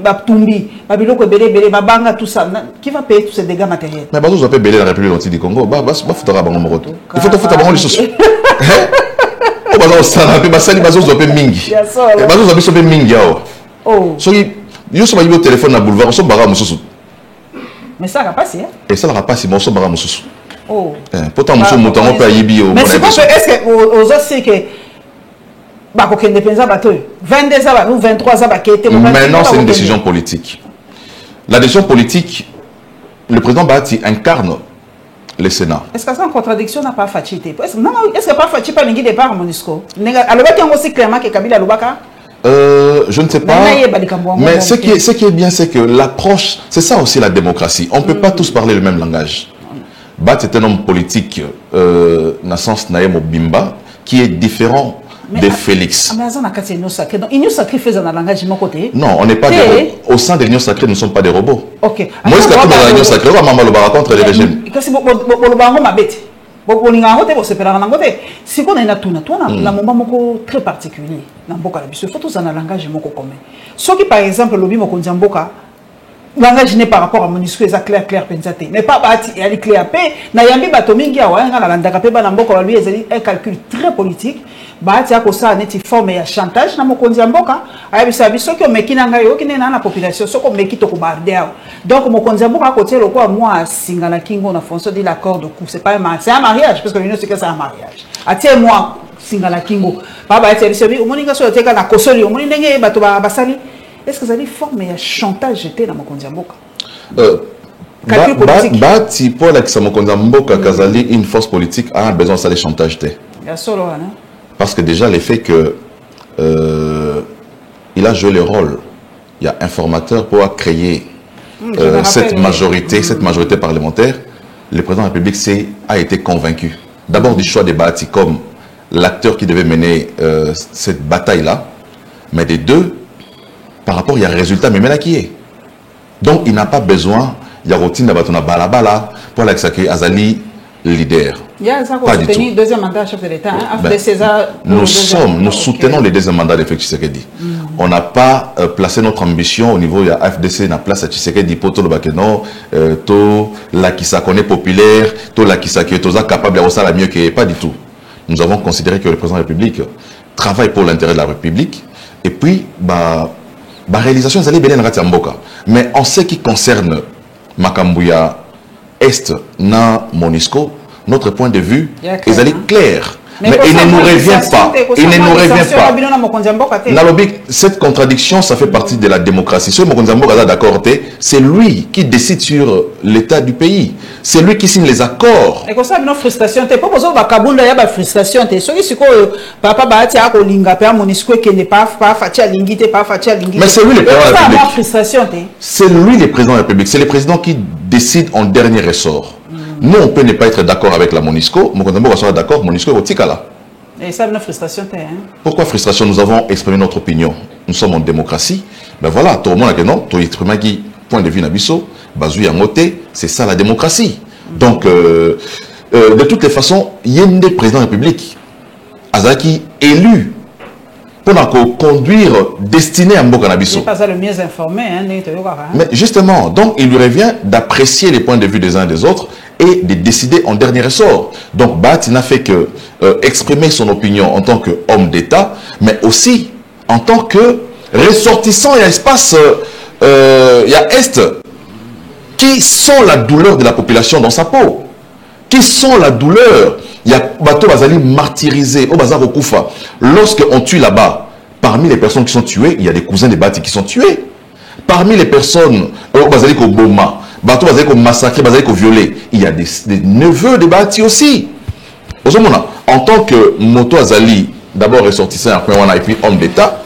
ba tumbi ba bilo ko belé ba banga tout ça qui va payer tous ces dégâts matériels mais bazo zo belé la République du Congo ba futa bango mokoto il faut futa bango lisusu o bazo sala pe basali bazo zo pe mingi bazo zo biso pe mingi yao oh so yo so ba yibi au téléphone na boulevard so baga mususu. Mais ça n'a pas si. Et ça n'a pas si. Mon soeur Moussous. Oh. Pourtant, mon soeur Moutango peut y aller. Mais c'est est-ce que aux autres c'est que bah qu'on indépendance bateau 22 ans ou 23 ans qui était. Maintenant c'est une décision politique. La décision politique le président Bahati incarne le Sénat. Est-ce que ça en contradiction n'a pas fatigué? Est-ce que pas fatigué par l'ingé départ MONUSCO? Alors qu'il y a aussi clairement que Kabila Lubaka. Je ne sais pas, mais ce qui est bien, c'est que l'approche, c'est ça aussi la démocratie. On ne peut pas tous parler le même langage. Bahati est un homme politique, Nassance Naïm Bimba, qui est différent de Félix. Non, on n'est pas des robots. Au sein de l'Union sacrée, nous ne sommes pas des robots. Ok. Moi, est-ce que dans l'Union sacrée, on va contre les régimes? Si on a un moment très particulier, il faut tous un langage commun. Ce qui, par exemple, le bimo kondiamboka, langage n'est par rapport à MONUSCO, c'est clair, pensate. Mais pas Bahati, il y a clair. Na yambi batomingi ya wanga la landaka pe ba namboka lui un calcul très politique. Bahati a kosa neti forme ya chantage na mokondiamboka. Aya bisabi soki o mekina ngayo kine na la population soko meki to kobarder. Donc mokondiamboka a côté le quoi moi singala kingo na fonction de l'accord de couple, c'est pas un mariage, c'est un mariage parce que l'union c'est que c'est un mariage. Atie moi singala kingo. Ba Bahati a bisabi o moninga so teka na kosoli o moninga bato ba basali. Est-ce que ça dit forme de chantage jeté dans Mokondiamboka? Bahati pour Mokondiamboka Kazali une force politique a besoin de ça de chantage. Parce que déjà l'effet que il a joué le rôle, il y a informateur pour créer cette majorité parlementaire. Le président de la République a été convaincu. D'abord du choix de Bahati comme l'acteur qui devait mener cette bataille-là, mais des deux, par rapport, il y a un résultat, mais là qui est. Donc, il n'a pas besoin, il y a routine d'abatona balabala pour l'accepter Azali leader. Il y a ça qu'on soutenu deuxième mandat chef de l'État. Nous soutenons les deuxième mandats de Tshisekedi. On n'a pas placé notre ambition au niveau de la FDC, na place à Tshisekedi pour tout le Bakeno, tout la qui s'acconnait populaire, tout la qui s'acconnait capable de faire la mieux que pas du tout. Nous avons considéré que le président de la République travaille pour l'intérêt de la République et puis, la réalisation est bien Mboka. Mais en ce qui concerne Makambouya Est na MONUSCO, notre point de vue est clair. Mais il ne nous revient pas. Il ne nous revient pas. Cette contradiction, ça fait partie de la démocratie. Ce Mokondiamboka d'accord, c'est lui qui décide sur l'état du pays. C'est lui qui signe les accords. Et comme ça, il y a une frustration. Il n'y a pas de frustration. Papa Bahati a kolinga pe MONUSCO qui n'est pas fatigué à l'ingité, pas fatigué à l'ingité. Mais c'est lui le président de la République. C'est lui le président de la République. C'est le président qui décide en dernier ressort. Nous, on peut ne pas être d'accord avec la MONUSCO. Mokondiamboka sera d'accord, MONUSCO est au Tikala. Et ça, une frustration. Pourquoi frustration? Nous avons exprimé notre opinion. Nous sommes en démocratie. Ben voilà, tout le monde a dit non, tout exprimé qui point de vue Nabiso, Bazou Yamoté, c'est ça la démocratie. Donc, de toutes les façons, il y a un président de la République, Azaki, élu pour conduire, destiné à Mboka Nabiso. C'est pas ça le mieux informé. Mais justement, donc il lui revient d'apprécier les points de vue des uns et des autres et de décider en dernier ressort. Donc Bahati n'a fait que exprimer son opinion en tant qu'homme d'État, mais aussi en tant que ressortissant. Il y a espace, il y a Est, qui sent la douleur de la population dans sa peau, qui sent la douleur. Il y a Bato Bazali martyrisé, au Bazar Okufa. Lorsqu'on tue là-bas, parmi les personnes qui sont tuées, il y a des cousins de Bahati qui sont tués. Parmi les personnes, au Bazali Koboma, Bato Bazali ko massacré, Bazali ko violé, il y a des neveux de Bahati aussi. En tant que Moto Azali, d'abord ressortissant et puis homme d'État,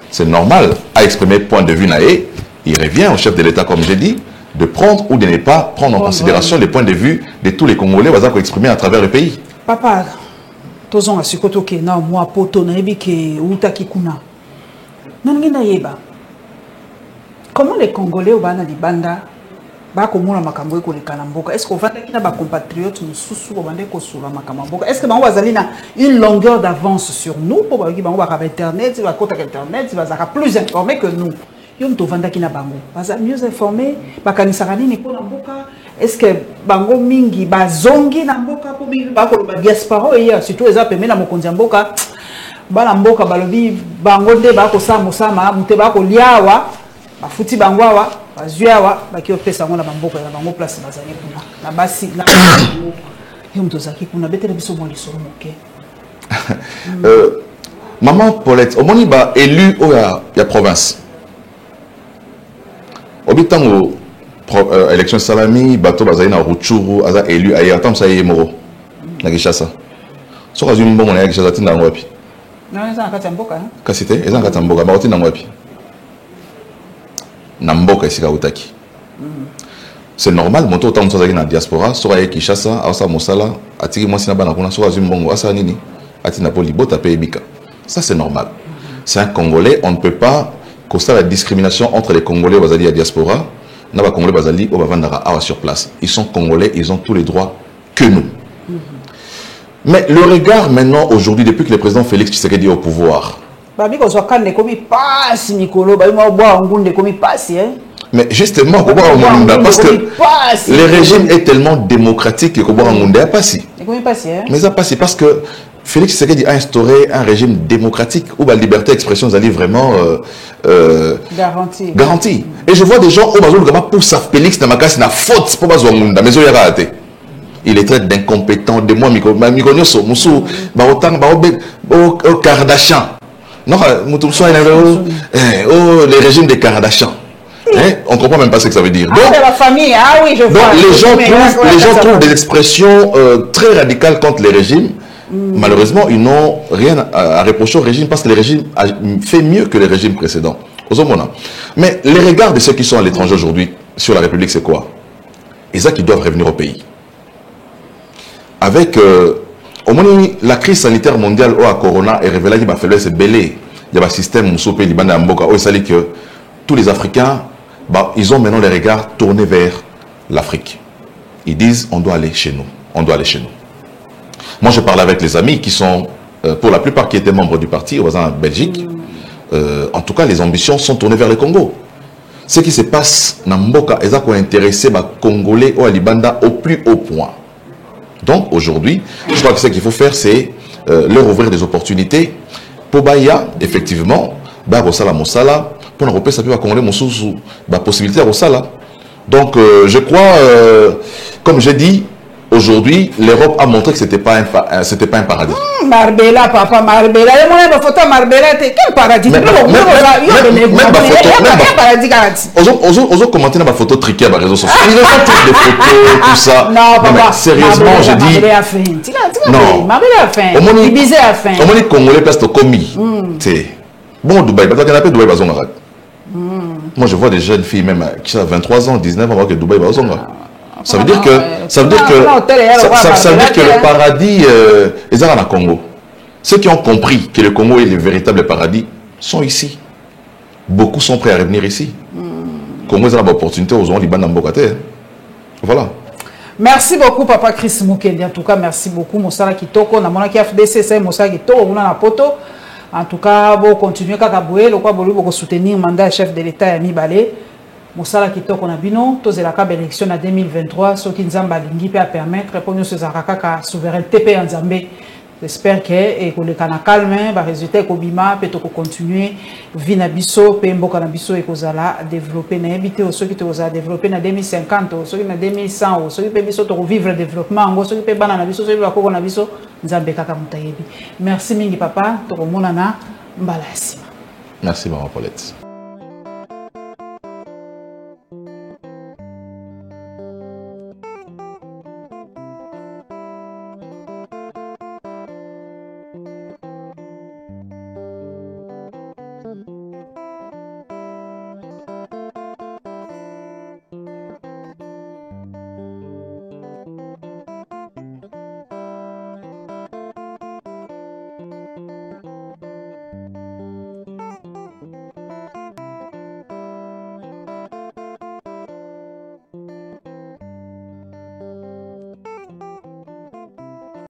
c'est normal à exprimer point de vue naé. Il revient au chef de l'État, comme j'ai dit, de prendre ou de ne pas prendre en considération les points de vue de tous les Congolais exprimés à travers le pays. Papa, tozonga sikoto ke na moi poto na yebi ke utaki kuna. Nangina yeba. Comment les Congolais au bana libanda ba komona makambo ko lekana mboka? Est-ce qu'on va kina ba compatriotes mususu ko bande ko sula makambo mboka? Est-ce que ba wazali na une longueur d'avance sur nous pour ba ki ba ba internet, ba kota internet, ba zaka plus informé que nous? Yom to vanda kina bango. Baza mieux informé, ba kanisaka nini ko na mboka? Est-ce que bango mingi bazongi na mboka po mingi ba ko ba diaspora et surtout les apemé na mokonzi mboka? Ba na mboka balobi bango nde ba ko sa musama, mute ba ko liawa, ba futi bango awa, ba zuawa, ba ki opesa ngo na mboka na bango place bazali kuna. Na basi na yom to zaki kuna betele biso mo lisoro moke. Maman Paulette, omoni ba élu o ya province. Obitango élection salami bato bazali na Rutshuru aza élu aye atam sa yemoro na Kinshasa so kazu mbongo na Kinshasa tinda ngwapi non eza nakati mboka kasi te eza nakati mboka ba tinda ngwapi na mboka esika utaki c'est normal moto tant ça na diaspora so aye Kinshasa asa mosala atiki mwasi na bana kuna so kazu mbongo asa nini atina poli bota pe ebika ça c'est normal c'est un Congolais on ne peut pas constater la discrimination entre les Congolais bazali à diaspora. Les Congolais bazali au bavandara sur place. Ils sont Congolais, ils ont tous les droits que nous. Mais le regard maintenant, aujourd'hui, depuis que le président Félix Tshisekedi est au pouvoir. Mais justement, parce que le régime est tellement démocratique que n'est pas si. Mais ça passe parce que Félix Tshisekedi a instauré un régime démocratique où la liberté d'expression est vraiment garantie. Et je vois des gens au Bazou pour ça Félix n'a pas faute pour Bazou Munda mais il est très d'incompétent de moi Mikonyoso Moussou Baotang Bao Kardashian. Non, les régimes des Kardashian. On ne comprend même pas ce que ça veut dire. Donc, la famille, oui, je vois. Donc les gens trouvent des expressions très radicales contre les régimes. Malheureusement, ils n'ont rien à reprocher au régime parce que le régime a fait mieux que les régimes précédents. Mais les regards de ceux qui sont à l'étranger aujourd'hui sur la République, c'est quoi? Ils qui doivent revenir au pays. Avec au moins la crise sanitaire mondiale au Corona est révélée qu'il va falloir se bêler. Il y a un système Moussopé, Liban, Mboka, où il s'agit que tous les Africains, ils ont maintenant les regards tournés vers l'Afrique. Ils disent on doit aller chez nous. On doit aller chez nous. Moi, je parle avec les amis qui sont, pour la plupart, qui étaient membres du parti, en Belgique. En tout cas, les ambitions sont tournées vers le Congo. Ce qui se passe dans Mboka, ils ont intéressé les Congolais ou Alibanda au plus haut point. Donc, aujourd'hui, je crois que ce qu'il faut faire, c'est leur ouvrir des opportunités. Pour Baya, effectivement, Rosala Mosala, pour nous ça peut Congolais Moussou, possibilité à Rosala. Donc, je crois, comme j'ai dit, aujourd'hui, l'Europe a montré que ce n'était pas, pas un paradis. Marbella, papa, Marbella. Il y a une photo Marbella. Quel paradis? Même paradis. Aux commenter dans ma photo triquée à la réseau social. Ils ont tous des photos, tout ça. Non, papa. Sérieusement, je dis. Non. Marbella a fait. Ibizé a fait. Au moins, les Congolais restent commis. Bon, Dubaï, parce qu'il y en a pas de Dubaï, moi, je vois des jeunes filles, même qui ont 23 ans, 19 ans, que Dubaï, ça veut dire que le paradis est dans le Congo. Ceux qui ont compris que le Congo est le véritable paradis sont ici. Beaucoup sont prêts à revenir ici. Le Congo est une opportunité aux gens qui sont dans. Voilà. Merci beaucoup, Papa Chris Mukendi. En tout cas, merci beaucoup. Moussala Kitoko, na mona ki FDC, c'est Moussala Kitoko, on a la poto. En tout cas, vous continuez à kaboué, le quoi vous soutenir le mandat chef de l'État Yami Balé. Moussala Kitoko na bino, tous la cab élection en 2023, ce qui nous a permettre pour nous ce zarakaka souveraineté pe en Zambie. J'espère que et que le kana calme, ba résultat ko bima peut continuer vina biso pe mboka na biso e kozala développer na habité au ceux qui te osa développer na 2050 au ceux qui na 2100 au ceux qui pe biso to vivre développement ngo ceux qui pe bana na biso ceux qui ba ko na biso nzambe kaka mutayebi. Merci mingi papa to ko mona na mbala sima. Merci maman Paulette.